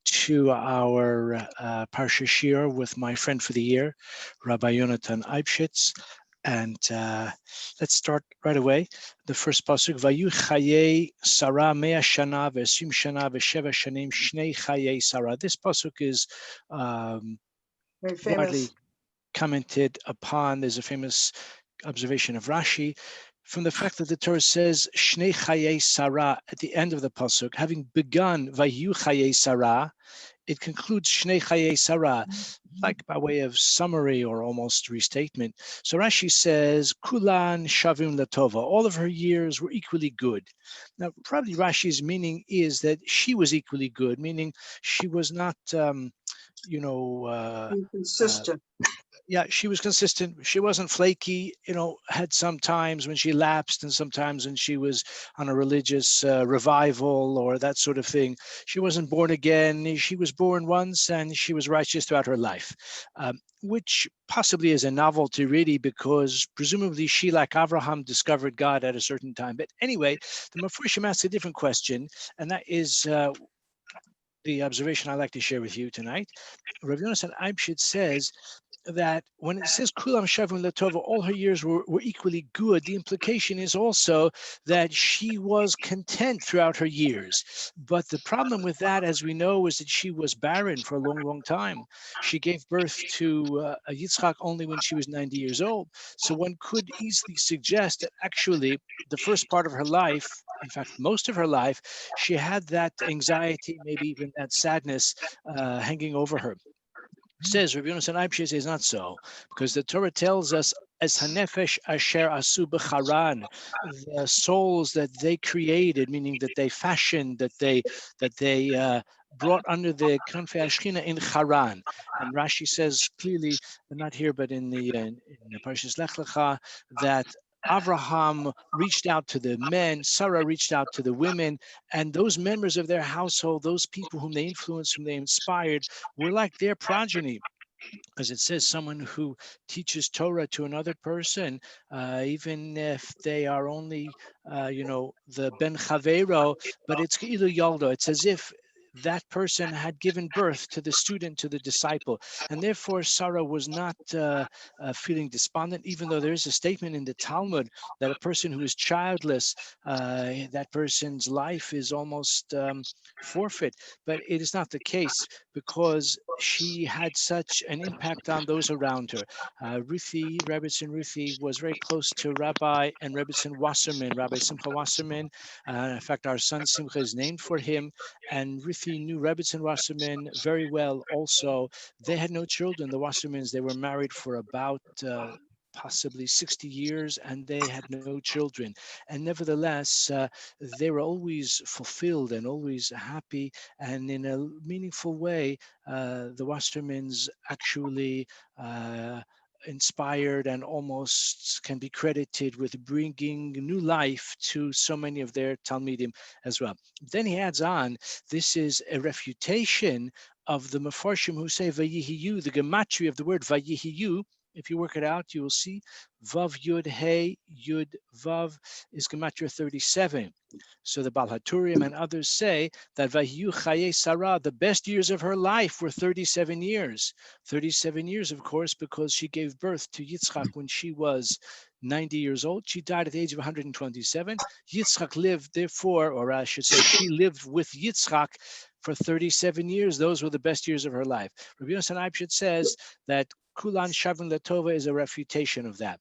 to our Parasha Shir with my friend for the year, Rabbi Yonatan Eibeschutz. And let's start right away. The first pasuk: Vayu Chayei Sarah mea shana ve'esim shana ve'sheva shanim shnei Chayei Sarah. This pasuk is Very widely famous. commented upon. There's a famous observation of Rashi from the fact that the Torah says Shnei Chayei Sarah at the end of the pasuk, having begun Vayu Chayei Sarah, it concludes Shnei Chayei Sarah, like by way of summary or almost restatement. So Rashi says, Kulan Shavim Latova, all of her years were equally good. Now, probably Rashi's meaning is that she was equally good, meaning she was not, Consistent. yeah, she was consistent. She wasn't flaky, had some times when she lapsed and sometimes when she was on a religious revival or that sort of thing. She wasn't born again. She was born once and she was righteous throughout her life, which possibly is a novelty, really, because presumably she, like Avraham, discovered God at a certain time. But anyway, the Mephushim asks a different question, and that is the observation I'd like to share with you tonight. Rav Yonatan Eibeschutz says that when it says Kulam Shavim Latova, all her years were equally good, the implication is also that she was content throughout her years. But the problem with that, as we know, is that she was barren for a long, long time. She gave birth to Yitzchak only when she was 90 years old. So one could easily suggest that actually the first part of her life, in fact, most of her life, she had that anxiety, maybe even that sadness hanging over her. Says Rabbi Yonatan Eibeschutz is not so, because the Torah tells us as hanefesh asher asu b'charan, the souls that they created, meaning that they fashioned, that they brought under the kanfei Ashchina in Haran. And Rashi says clearly, not here, but in the Parashas Lech Lecha, that Avraham reached out to the men, Sarah reached out to the women, and those members of their household, those people whom they influenced, whom they inspired, were like their progeny. As it says, someone who teaches Torah to another person, even if they are only, the Ben Chavero, but it's Ilu Yaldo. It's as if that person had given birth to the student, to the disciple. And therefore, Sarah was not feeling despondent, even though there is a statement in the Talmud that a person who is childless, that person's life is almost forfeit. But it is not the case, because she had such an impact on those around her. Rebbetzin Ruthie was very close to Rabbi and Rebbetzin Wasserman, Rabbi Simcha Wasserman. In fact, our son Simcha is named for him. And Ruthie knew Rebbetzin Wasserman very well also. They had no children, the Wassermans. They were married for about possibly 60 years, and they had no children. And nevertheless, they were always fulfilled and always happy. And in a meaningful way, the Wassermans actually inspired and almost can be credited with bringing new life to so many of their Talmidim as well. Then he adds on, this is a refutation of the Mefarshim who say Vayihiyu, the gematria of the word Vayihiyu. If you work it out, you will see Vav Yud Hey Yud Vav is gematria 37. So the Baal HaTurim and others say that Vahiyu Chayei Sarah, the best years of her life were 37 years. 37 years, of course, because she gave birth to Yitzchak when she was 90 years old. She died at the age of 127. Yitzchak lived, therefore, or I should say, she lived with Yitzchak for 37 years. Those were the best years of her life. Rabbi Yonatan Eibeschutz says that Kulan Shavin Latova is a refutation of that.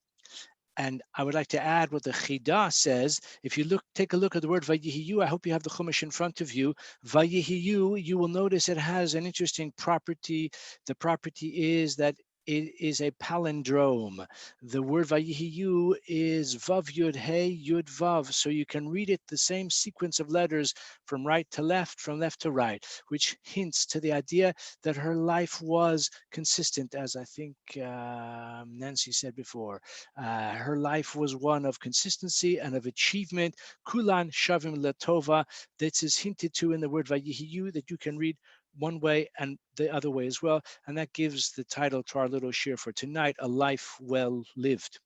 And I would like to add what the Chida says. If you take a look at the word Vayihiyu, I hope you have the Chumash in front of you. Vayihiyu, you will notice it has an interesting property. The property is that it is a palindrome. The word Vayihiyu is Vav Yud Hey Yud Vav. So you can read it the same sequence of letters from right to left, from left to right, which hints to the idea that her life was consistent, as I think Nancy said before. Her life was one of consistency and of achievement. Kulan Shavim Latova. This is hinted to in the word Vayihiyu, that you can read one way and the other way as well. And that gives the title to our little shir for tonight, A Life Well Lived.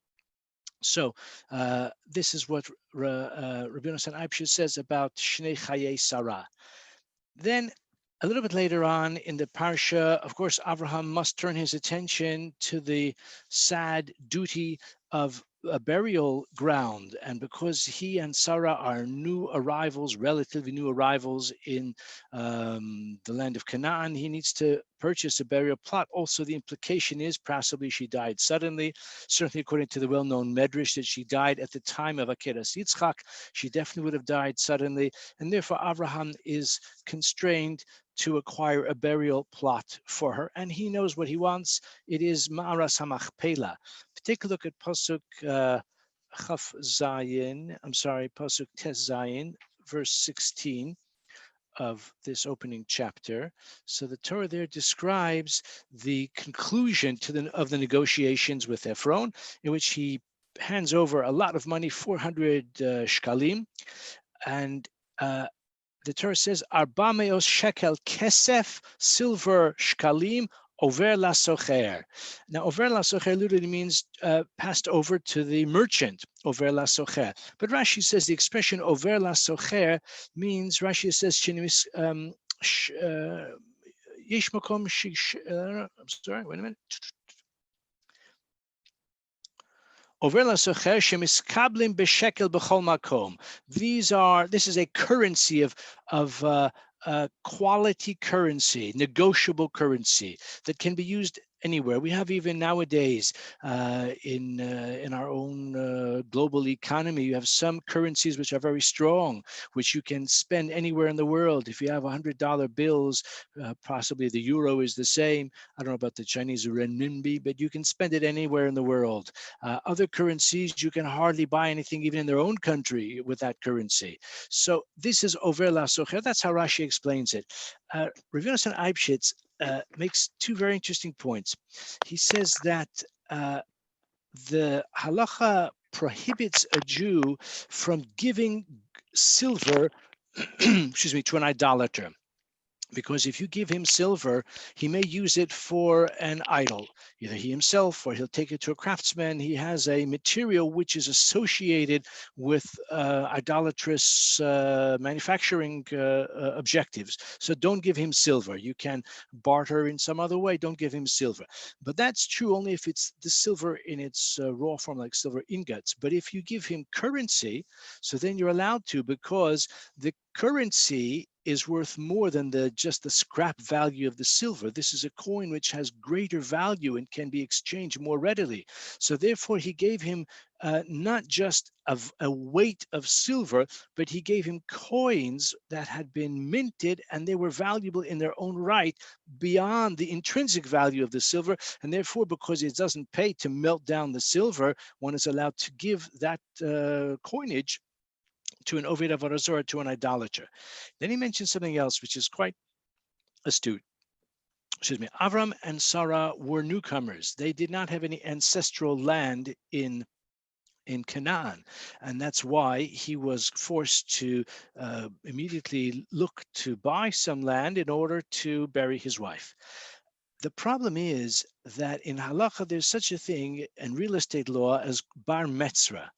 So this is what Rabbi Yonatan Eibeschutz says about Shnei Chayei Sarah. Then A little bit later on in the Parsha, of course, Abraham must turn his attention to the sad duty of a burial ground. And because he and Sarah are new arrivals, relatively new arrivals in the land of Canaan, he needs to purchase a burial plot. Also, the implication is possibly she died suddenly. Certainly, according to the well-known Medrash, that she died at the time of Akeras Yitzchak. She definitely would have died suddenly. And therefore, Abraham is constrained to acquire a burial plot for her, and he knows what he wants. It is Ma'aras HaMachpelah. Take a look at Pasuk Chaf Zayin, Pasuk Tes Zayin, verse 16 of this opening chapter. So the Torah there describes the conclusion of the negotiations with Ephron, in which he hands over a lot of money, 400 shkalim, and the Torah says, Arba meos shekel kesef, silver shkalim, over la socher. Now, over la socher literally means passed over to the merchant, over la socher. But Rashi says the expression over la socher means, Rashi says, yesh makom, I'm sorry, wait a minute. This is a currency of quality currency, negotiable currency that can be used anywhere. We have even nowadays in our own global economy, you have some currencies which are very strong, which you can spend anywhere in the world. If you have $100 bills, possibly the euro is the same. I don't know about the Chinese renminbi, but you can spend it anywhere in the world. Other currencies, you can hardly buy anything even in their own country with that currency. So this is over la socher. That's how Rashi explains it. Rabbi Yonatan Eibeschutz makes two very interesting points. He says that the halacha prohibits a Jew from giving silver, excuse me, to an idolater. Because if you give him silver, he may use it for an idol, either he himself or he'll take it to a craftsman. He has a material which is associated with idolatrous manufacturing objectives. So don't give him silver. You can barter in some other way. Don't give him silver. But that's true only if it's the silver in its raw form, like silver ingots. But if you give him currency, so then you're allowed to, because the currency is worth more than just the scrap value of the silver. This is a coin which has greater value and can be exchanged more readily. So therefore, he gave him not just a weight of silver, but he gave him coins that had been minted and they were valuable in their own right beyond the intrinsic value of the silver. And therefore, because it doesn't pay to melt down the silver, one is allowed to give that coinage to an Oved Avodah Zarah, to an idolater. Then he mentions something else which is quite astute. Excuse me. Avram and Sarah were newcomers. They did not have any ancestral land in Canaan, and that's why he was forced to immediately look to buy some land in order to bury his wife. The problem is that in halacha, there's such a thing in real estate law as bar metzra.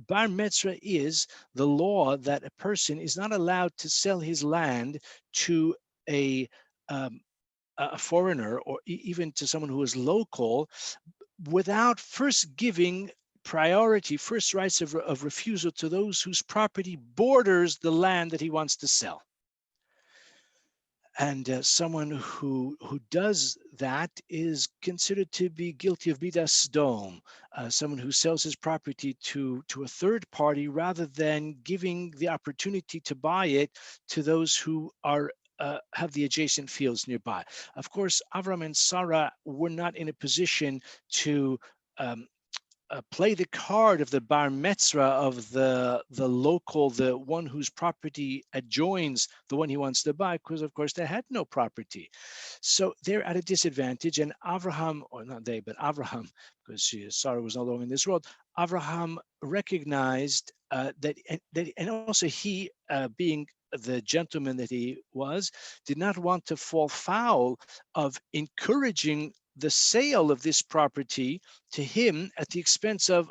Bar metzra is the law that a person is not allowed to sell his land to a foreigner or even to someone who is local without first giving priority, first rights of refusal to those whose property borders the land that he wants to sell. And someone who does that is considered to be guilty of bidas dom, someone who sells his property to a third party rather than giving the opportunity to buy it to those who are have the adjacent fields nearby. Of course, Avram and Sarah were not in a position to play the card of the bar metzra of the local, the one whose property adjoins the one he wants to buy, because of course they had no property. So they're at a disadvantage. And Avraham, or not they, but Avraham, because Sarah was no longer in this world, Avraham recognized that, and also he, being the gentleman that he was, did not want to fall foul of encouraging the sale of this property to him at the expense of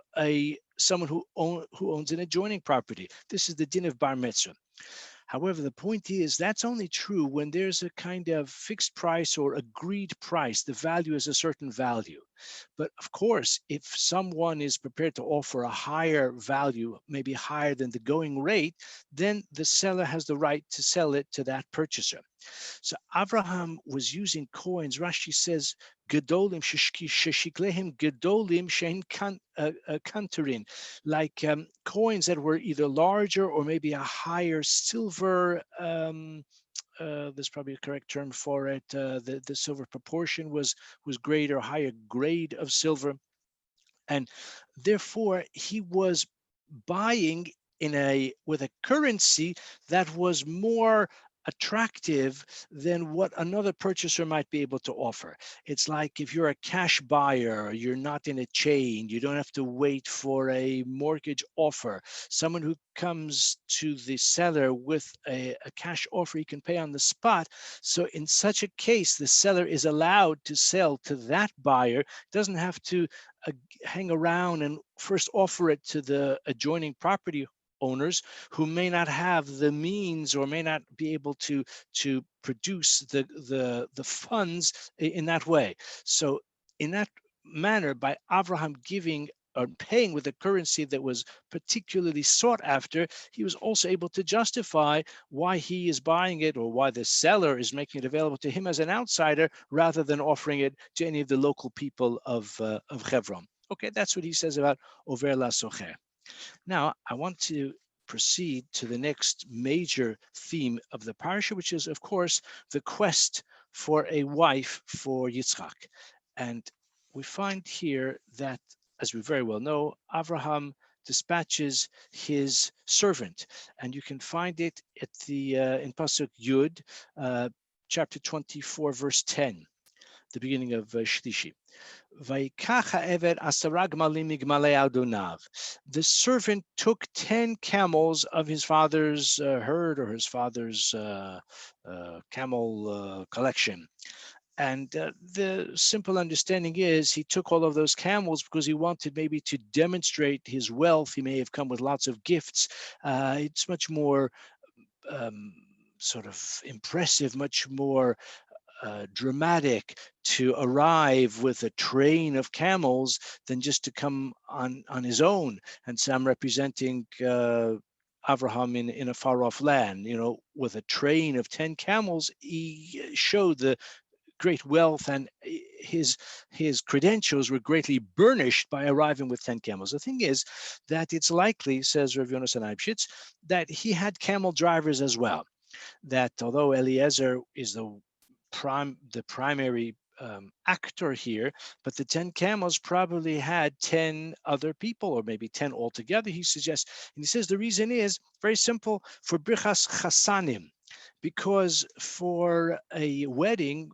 someone who owns an adjoining property. This is the din of bar mitzvah. However, the point is that's only true when there's a kind of fixed price or agreed price. The value is a certain value. But of course, if someone is prepared to offer a higher value, maybe higher than the going rate, then the seller has the right to sell it to that purchaser. So Abraham was using coins. Rashi says, "Gedolim sheshiklehem gedolim shein kantarin," like coins that were either larger or maybe a higher silver. There's probably a correct term for it. The silver proportion was greater, higher grade of silver, and therefore he was buying with a currency that was more attractive than what another purchaser might be able to offer. It's like if you're a cash buyer, you're not in a chain, you don't have to wait for a mortgage offer. Someone who comes to the seller with a cash offer, he can pay on the spot. So in such a case, the seller is allowed to sell to that buyer, doesn't have to hang around and first offer it to the adjoining property owners who may not have the means or may not be able to produce the funds in that way. So in that manner, by Abraham giving or paying with a currency that was particularly sought after, he was also able to justify why he is buying it or why the seller is making it available to him as an outsider rather than offering it to any of the local people of Hebron. Okay, that's what he says about Over La Socher. Now, I want to proceed to the next major theme of the parasha, which is, of course, the quest for a wife for Yitzchak. And we find here that, as we very well know, Abraham dispatches his servant, and you can find it at the in pasuk Yud, chapter 24, verse 10, the beginning of Shlishi. The servant took 10 camels of his father's herd or his father's camel collection. And the simple understanding is he took all of those camels because he wanted maybe to demonstrate his wealth. He may have come with lots of gifts. It's much more sort of impressive, much more dramatic to arrive with a train of camels than just to come on his own and say, I'm representing Abraham in a far off land. With a train of 10 camels, he showed the great wealth, and his credentials were greatly burnished by arriving with 10 camels. The thing is that it's likely, says Rav Yonatan Eibeschutz, that he had camel drivers as well. That although Eliezer is the primary actor here, but the 10 camels probably had 10 other people, or maybe 10 altogether, he suggests. And he says the reason is very simple: for brichas chasanim, because for a wedding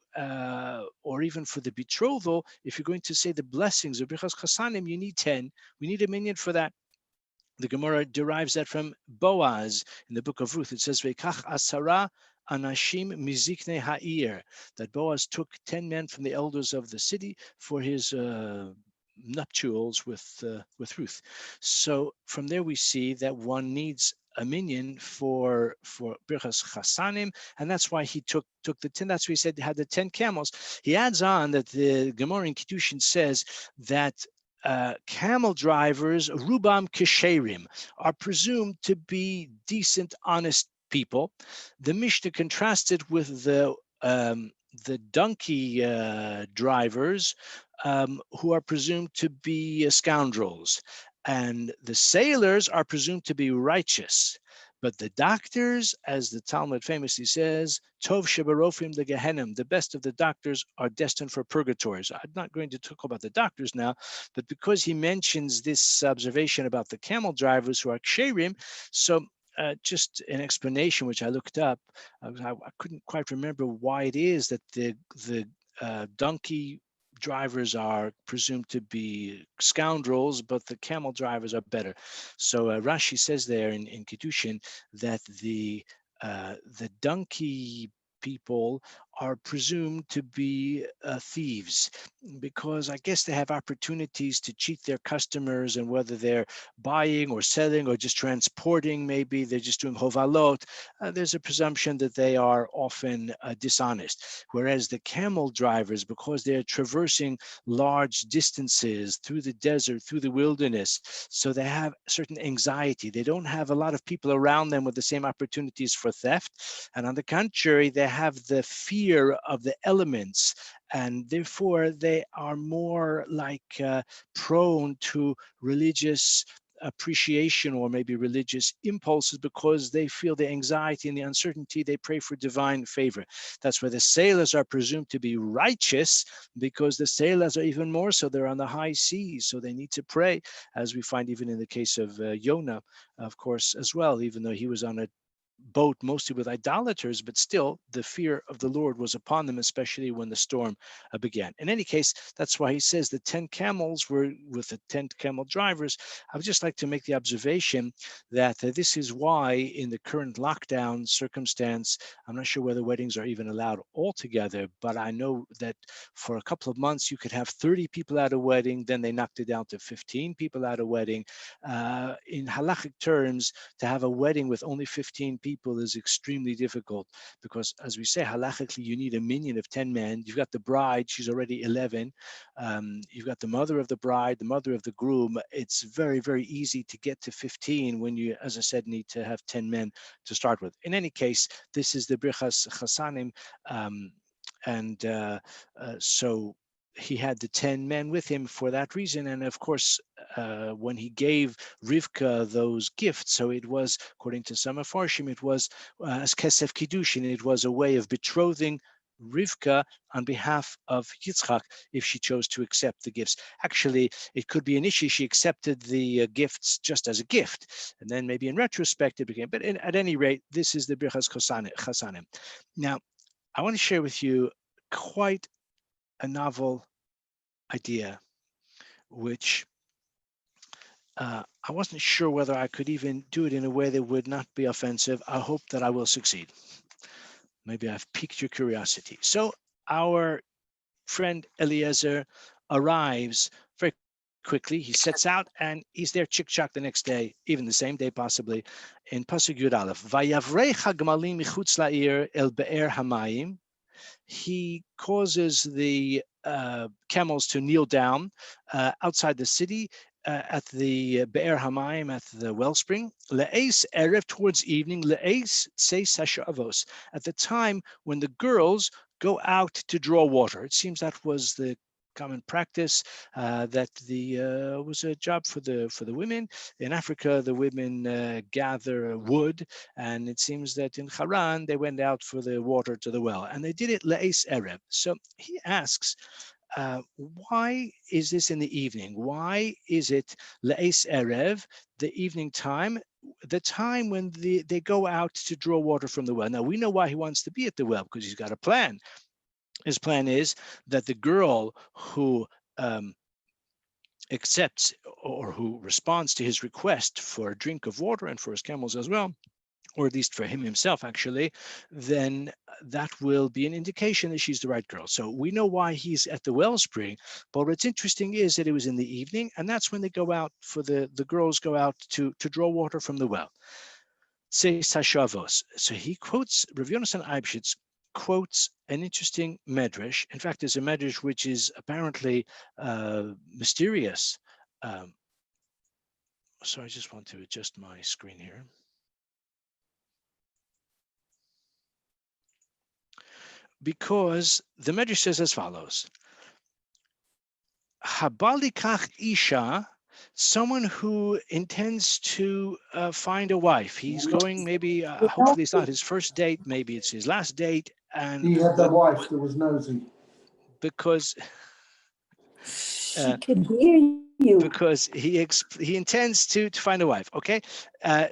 or even for the betrothal, if you're going to say the blessings of brichas chasanim, you need 10. We need a minyan for that. The Gemara derives that from Boaz in the book of Ruth. It says, "Ve'kach asara anashim miziknei ha'ir," that Boaz took 10 men from the elders of the city for his nuptials with Ruth. So from there we see that one needs a minyan for birchas chasanim, and that's why he took the 10. That's why he said he had the 10 camels. He adds on that the Gemara in Kiddushin says that camel drivers, rubam kesherim, are presumed to be decent, honest people. The Mishnah contrasted with the donkey drivers, who are presumed to be scoundrels, and the sailors are presumed to be righteous. But the doctors, as the Talmud famously says, Tov shebarofim the Gehenim, the best of the doctors are destined for purgatories. I'm not going to talk about the doctors now, but because he mentions this observation about the camel drivers who are ksherim, so just an explanation which I looked up. I couldn't quite remember why it is that the donkey drivers are presumed to be scoundrels, but the camel drivers are better. So Rashi says there in Kiddushin that the donkey people are presumed to be thieves, because I guess they have opportunities to cheat their customers, and whether they're buying or selling or just transporting, maybe they're just doing hovalot, there's a presumption that they are often dishonest. Whereas the camel drivers, because they're traversing large distances through the desert, through the wilderness, so they have certain anxiety. They don't have a lot of people around them with the same opportunities for theft. And on the contrary, they have the fear of the elements, and therefore they are more like prone to religious appreciation or maybe religious impulses, because they feel the anxiety and the uncertainty. They pray for divine favor. That's why the sailors are presumed to be righteous, because the sailors are even more so. They're on the high seas, so they need to pray, as we find even in the case of Jonah, of course, as well, even though he was on a boat mostly with idolaters, but still the fear of the Lord was upon them, especially when the storm began. In any case, that's why he says the 10 camels were with the 10 camel drivers. I would just like to make the observation that this is why in the current lockdown circumstance, I'm not sure whether weddings are even allowed altogether, but I know that for a couple of months you could have 30 people at a wedding, then they knocked it down to 15 people at a wedding. In halachic terms, to have a wedding with only 15 people is extremely difficult, because, as we say, halachically, you need a minyan of 10 men. You've got the bride, she's already 11. You've got the mother of the bride, the mother of the groom. It's very, very easy to get to 15 when you, as I said, need to have 10 men to start with. In any case, this is the Brichas Chasanim. So he had the 10 men with him for that reason. And of course, when he gave Rivka those gifts, so it was, according to some Mefarshim, it was as Kesef Kiddushin, it was a way of betrothing Rivka on behalf of Yitzchak if she chose to accept the gifts. Actually, it could be an issue. She accepted the gifts just as a gift, and then maybe in retrospect it became, but at any rate, this is the Birchas Chasanim. Now, I want to share with you quite a novel idea, which I wasn't sure whether I could even do it in a way that would not be offensive. I hope that I will succeed. Maybe I've piqued your curiosity. So our friend Eliezer arrives very quickly. He sets out and he's there chick-chock the next day, even the same day possibly, in Pasuk Yud Aleph. Vayavrecha gmalim michutz la'ir el be'er hamayim. He causes the camels to kneel down outside the city at the Be'er Hamayim, at the wellspring. Le'es erev, towards evening. Le'es tseis hasha'avos, at the time when the girls go out to draw water. It seems that was the common practice, that the was a job for the women. In Africa, the women gather wood, and it seems that in Haran they went out for the water to the well, and they did it le'es erev. So he asks, why is this in the evening? Why is it le'es erev, the evening time, the time when they go out to draw water from the well? Now we know why he wants to be at the well, because he's got a plan. His plan is that the girl who accepts or who responds to his request for a drink of water and for his camels as well, or at least for him himself actually, then that will be an indication that she's the right girl. So we know why he's at the wellspring, but what's interesting is that it was in the evening, and that's when they go out for the girls go out to draw water from the well. Say Sashavos. So he quotes, Rav Yonatan Eibeschutz quotes an interesting medrash. In fact, there's a medrash which is apparently mysterious. So I just want to adjust my screen here. Because the medrash says as follows: Habalikach Isha, someone who intends to find a wife. He's going, maybe, hopefully it's not his first date, maybe it's his last date. And he had a wife that was nosy. Because she can hear you. Because he intends to find a wife. Okay,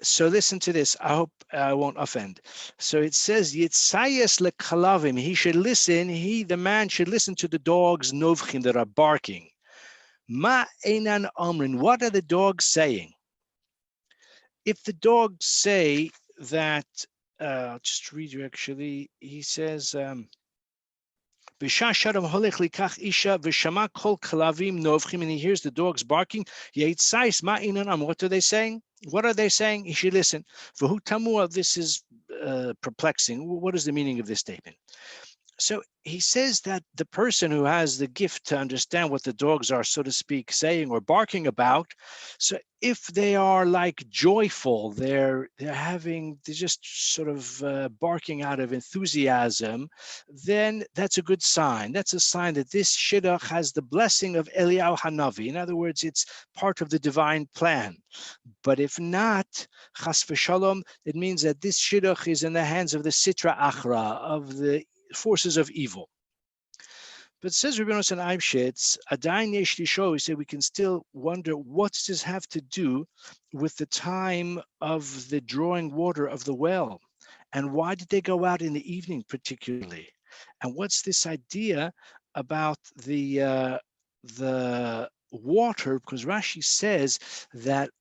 so listen to this. I hope I won't offend. So it says Yitzayas lekalavim. He should listen. The man should listen to the dogs novchim that are barking. Ma einan omrin. What are the dogs saying? If the dogs say that, I'll just read you actually. He says, And he hears the dogs barking. What are they saying? What are they saying? He should listen. This is perplexing. What is the meaning of this statement? So he says that the person who has the gift to understand what the dogs are, so to speak, saying or barking about, so if they are like joyful, they're just sort of barking out of enthusiasm, then that's a good sign. That's a sign that this shidduch has the blessing of Eliyahu Hanavi. In other words, it's part of the divine plan. But if not, chas v'shalom, it means that this shidduch is in the hands of the sitra achra, of the forces of evil. But says Rabbi Yonatan Eibeschutz, Adayin yesh lisho, he said we can still wonder, what does this have to do with the time of the drawing water of the well? And why did they go out in the evening particularly? And what's this idea about the water? Because Rashi says that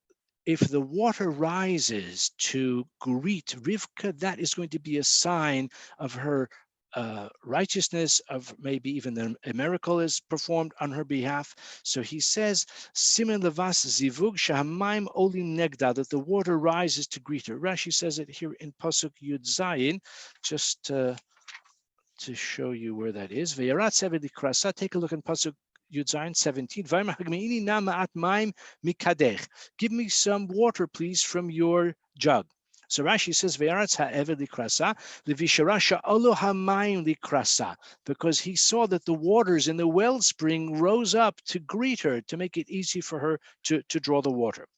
if the water rises to greet Rivka, that is going to be a sign of her righteousness, of maybe even a miracle is performed on her behalf. So he says, Simen levas zivug shahamaim olim negda, that the water rises to greet her. Rashi says it here in Pasuk Yud Zayin, just to show you where that is. Ve'yarat seved likrasa, take a look in Pasuk Yud Zayin 17. Give me some water, please, from your jug. So Rashi says, "Ve'aratz ha'eved likrasa, levisharasha olo hamayim likrasa," because he saw that the waters in the wellspring rose up to greet her, to make it easy for her to draw the water.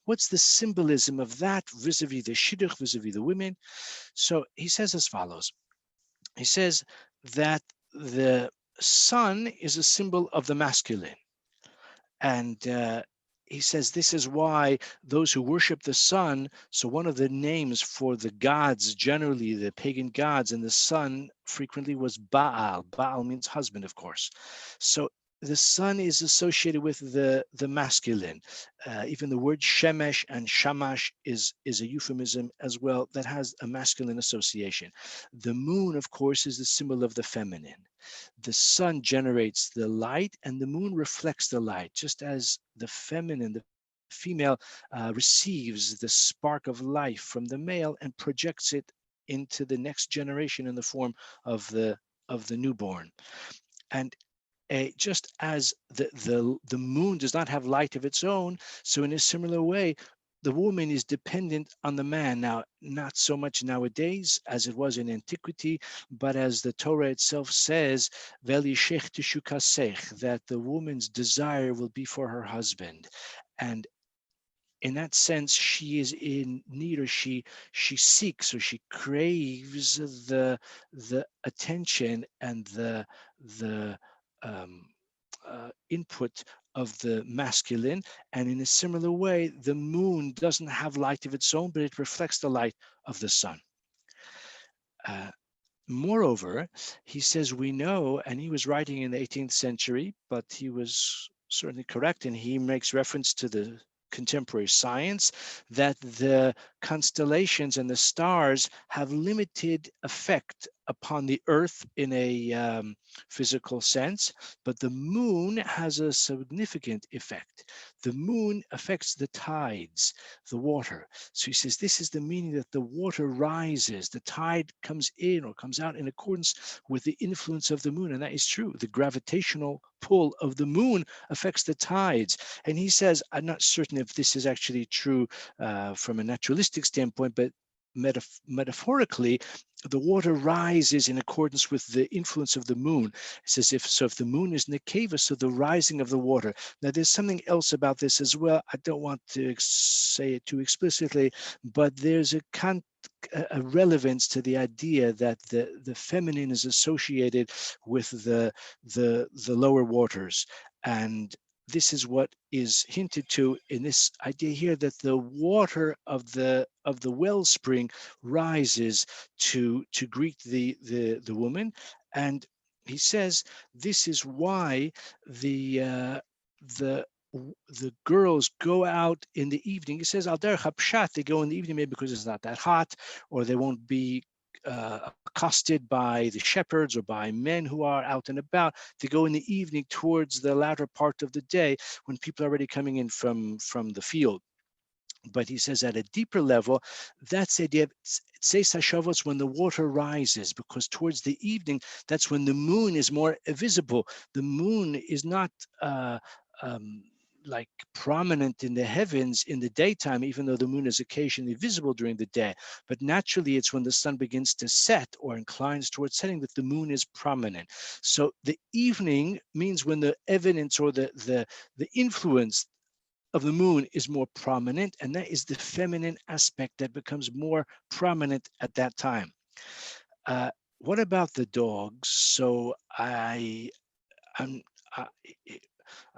What's the symbolism of that vis-a-vis the shidduch, vis-a-vis the women? So he says as follows. He says that the sun is a symbol of the masculine. And he says this is why those who worship the sun, so one of the names for the gods, generally the pagan gods, and the sun frequently was Baal. Baal means husband, of course. So the sun is associated with the masculine. Even the word shemesh and shamash is a euphemism as well that has a masculine association. The moon, of course, is the symbol of the feminine. The sun generates the light and the moon reflects the light, just as the feminine, the female, receives the spark of life from the male and projects it into the next generation in the form of the newborn. And just as the moon does not have light of its own, so in a similar way, the woman is dependent on the man. Now, not so much nowadays as it was in antiquity, but as the Torah itself says, that the woman's desire will be for her husband. And in that sense, she is in need, or she seeks, or she craves the attention and the input of the masculine. And in a similar way, the moon doesn't have light of its own, but it reflects the light of the sun. Moreover, he says we know, and he was writing in the 18th century, but he was certainly correct, and he makes reference to the contemporary science, that the constellations and the stars have limited effect upon the earth in a physical sense, but the moon has a significant effect. The moon affects the tides, the water. So he says this is the meaning, that the water rises, the tide comes in or comes out in accordance with the influence of the moon. And that is true. The gravitational pull of the moon affects the tides. And he says, I'm not certain if this is actually true from a naturalistic standpoint, but metaphorically, the water rises in accordance with the influence of the moon. It says if the moon is nekeva, so the rising of the water. Now there's something else about this as well. I don't want to say it too explicitly, but there's a relevance to the idea that the feminine is associated with the lower waters. And this is what is hinted to in this idea here, that the water of the wellspring rises to greet the woman. And he says this is why the girls go out in the evening. He says al derech hapshat, they go in the evening maybe because it's not that hot, or they won't be accosted by the shepherds or by men who are out and about, to go in the evening towards the latter part of the day when people are already coming in from the field. But he says at a deeper level, that's the idea of Tzeis HaShavos, when the water rises, because towards the evening, that's when the moon is more visible. The moon is not like prominent in the heavens in the daytime, even though the moon is occasionally visible during the day. But naturally, it's when the sun begins to set or inclines towards setting that the moon is prominent. So the evening means when the evidence or the influence of the moon is more prominent, and that is the feminine aspect that becomes more prominent at that time. What about the dogs? So I'm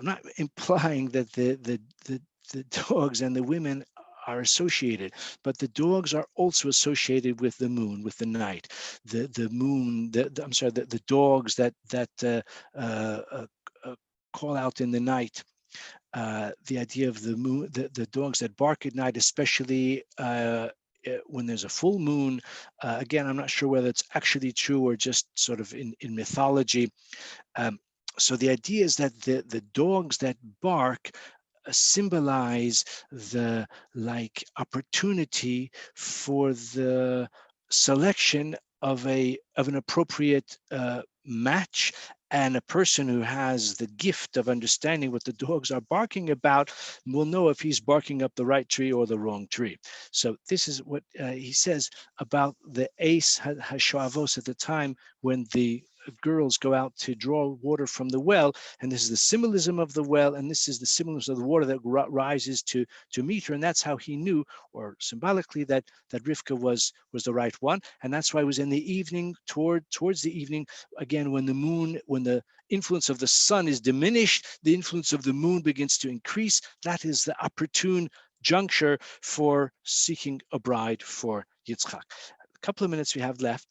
not implying that the dogs and the women are associated, but the dogs are also associated with the moon, with the night. The moon, the dogs that call out in the night. The idea of the moon, the dogs that bark at night, especially when there's a full moon. Again, I'm not sure whether it's actually true or just sort of in mythology. So the idea is that the dogs that bark symbolize the opportunity for the selection of an appropriate match, and a person who has the gift of understanding what the dogs are barking about will know if he's barking up the right tree or the wrong tree. So this is what he says about the Eis HaShavos at the time when the girls go out to draw water from the well, and this is the symbolism of the well, and this is the symbolism of the water that rises to meet her, and that's how he knew, or symbolically, that Rivka was the right one, and that's why it was in the evening, towards the evening, again, when the influence of the sun is diminished, the influence of the moon begins to increase. That is the opportune juncture for seeking a bride for Yitzchak. A couple of minutes we have left.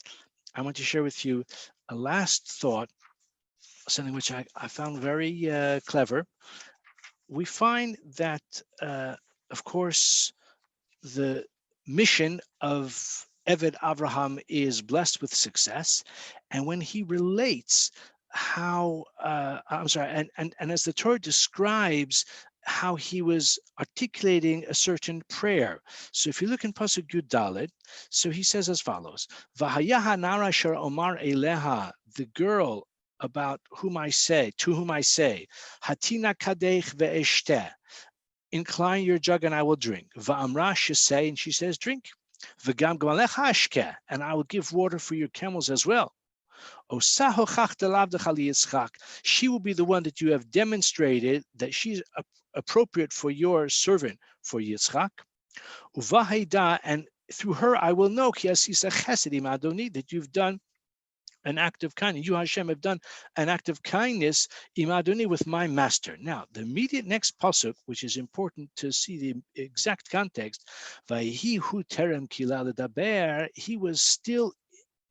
I want to share with you a last thought, something which I found very clever. We find that, of course, the mission of Eved Avraham is blessed with success. And when he relates how, and as the Torah describes how he was articulating a certain prayer. So if you look in Pasuk Yud Dalet, so he says as follows: V'hayaha nara asher omar eleha, the girl about to whom I say, Hatina kadech ve'eshteh, incline your jug and I will drink. Va'amra, she say, and she says, drink. V'gam gamalecha ashkeh, and I will give water for your camels as well. She will be the one that you have demonstrated that she's appropriate for your servant, for Yitzchak. And through her I will know that you've done an act of kindness. You, Hashem, have done an act of kindness, imadoni, with my master. Now, the immediate next pasuk, which is important to see the exact context, Vayhi hu terem kila ledaber, he was still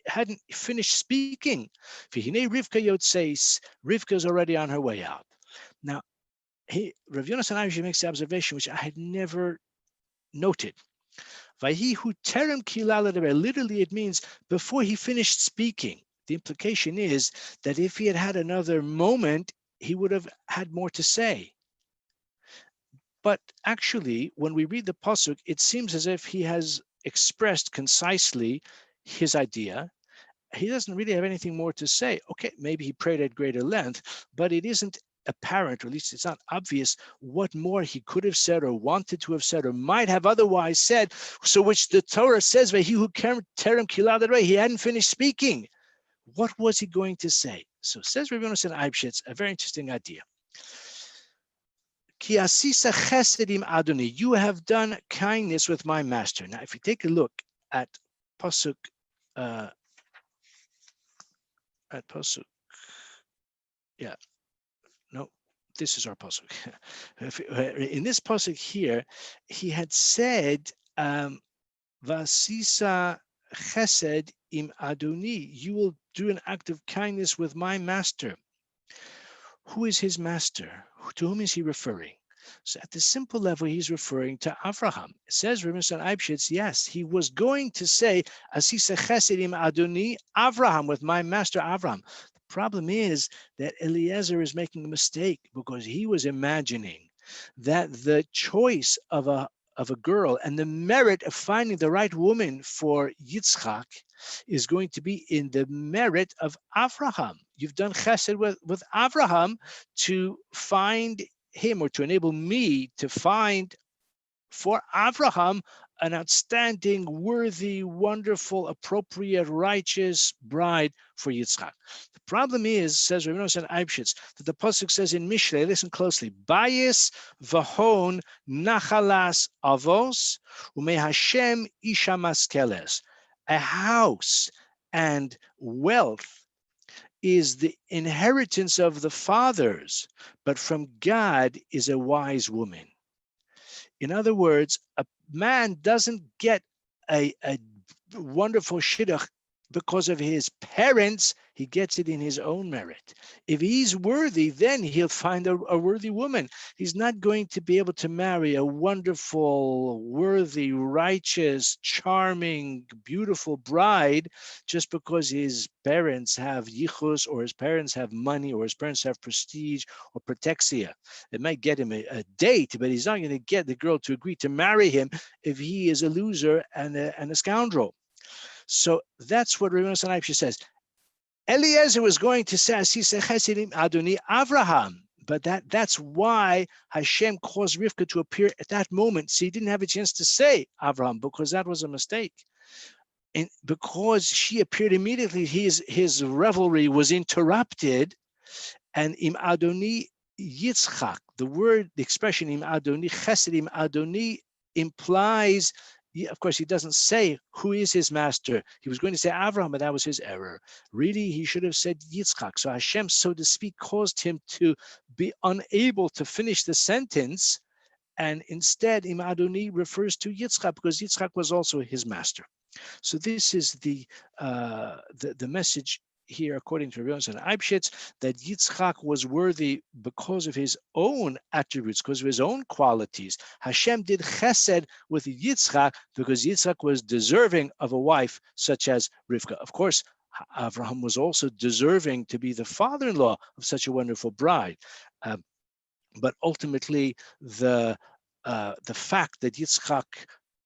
hadn't finished speaking. V'hinei Rivka yotzeis, Rivka's already on her way out. Now, Rav Yonatan makes the observation which I had never noted. Vayhi hu terem kila ledaber, literally it means before he finished speaking. The implication is that if he had had another moment, he would have had more to say. But actually, when we read the pasuk, it seems as if he has expressed concisely his idea. He doesn't really have anything more to say. Okay, maybe he prayed at greater length, but it isn't apparent, or at least it's not obvious, what more he could have said or wanted to have said or might have otherwise said, so which the Torah says, he who terem kilad, he hadn't finished speaking. What was he going to say? So says Rabbi Yonatan Eibeschutz, a very interesting idea. Ki asisa chesedim adoni, you have done kindness with my master. Now, if you take a look at pasuk, this is our pasuk. In this pasuk here, he had said, "Vasisa chesed im adoni," you will do an act of kindness with my master. Who is his master? To whom is he referring? So at the simple level, he's referring to Avraham. It says, Rabbi Eibeschutz, yes, he was going to say, Asisa chesed im Adoni Avraham, with my master Avraham. The problem is that Eliezer is making a mistake because he was imagining that the choice of a girl and the merit of finding the right woman for Yitzchak is going to be in the merit of Avraham. You've done chesed with Avraham to find him, or to enable me to find for Avraham an outstanding, worthy, wonderful, appropriate, righteous bride for Yitzchak. The problem is, says Rabbi Yonatan Eibeschutz, that the pasuk says in Mishlei, listen closely, Bayis v'hon nachalas avos ume Hashem isha maskeles. A house and wealth is the inheritance of the fathers, but from God is a wise woman. In other words, a man doesn't get a wonderful shidduch because of his parents. He gets it in his own merit. If he's worthy, then he'll find a worthy woman. He's not going to be able to marry a wonderful, worthy, righteous, charming, beautiful bride just because his parents have yichus, or his parents have money, or his parents have prestige or protexia. It might get him a date, but he's not going to get the girl to agree to marry him if he is a loser and a scoundrel. So that's what Rabbi Yonatan Eibeschutz says. Eliezer was going to say, Adoni Avraham, but that's why Hashem caused Rivka to appear at that moment. So he didn't have a chance to say Avraham, because that was a mistake. And because she appeared immediately, his revelry was interrupted. And Im Adoni Yitzchak, the expression Im Adoni Chesed Im Adoni implies, of course, he doesn't say who is his master. He was going to say Avraham, but that was his error. Really, he should have said Yitzchak. So Hashem, so to speak, caused him to be unable to finish the sentence. And instead, Im Adoni refers to Yitzchak because Yitzchak was also his master. So this is the message here, according to Rabbi Yonatan Eibeschutz, that Yitzchak was worthy because of his own attributes, because of his own qualities. Hashem did chesed with Yitzchak because Yitzchak was deserving of a wife such as Rivka. Of course, Avraham was also deserving to be the father-in-law of such a wonderful bride. But ultimately, the fact that Yitzchak,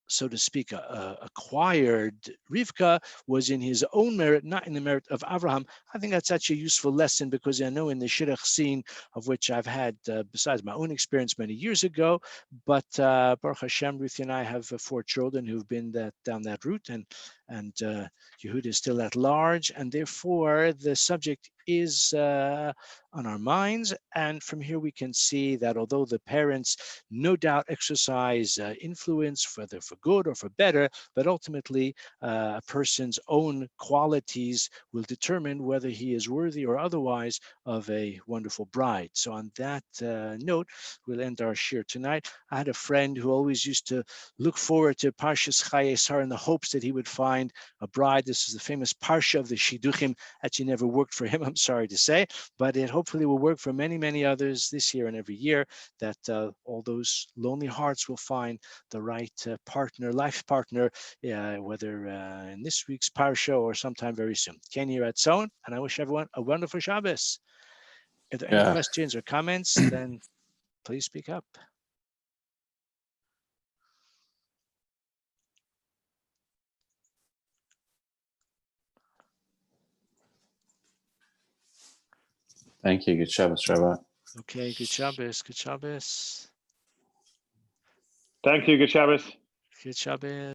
so to speak, acquired Rivka was in his own merit, not in the merit of Avraham. I think that's such a useful lesson, because I know in the shidduch scene, of which I've had, besides my own experience many years ago, but Baruch Hashem, Ruthie and I have 4 children who've been down that route, and Yehuda is still at large, and therefore the subject is on our minds. And from here we can see that although the parents no doubt exercise influence, whether for good or for better, but ultimately a person's own qualities will determine whether he is worthy or otherwise of a wonderful bride. So on that note, we'll end our shir tonight. I had a friend who always used to look forward to Parshas Chayei in the hopes that he would find a bride. This is the famous Parsha of the Shidduchim. Actually never worked for him, I'm sorry to say, but it hopefully will work for many, many others this year and every year, that all those lonely hearts will find the right partner, life partner, whether in this week's Parsha or sometime very soon. Ken here at Zone, and I wish everyone a wonderful Shabbos. If there are any questions or comments, then please speak up. Thank you. Good Shabbos, Rabbi. Okay, good Shabbos, good Shabbos. Thank you. Good Shabbos. Good Shabbos.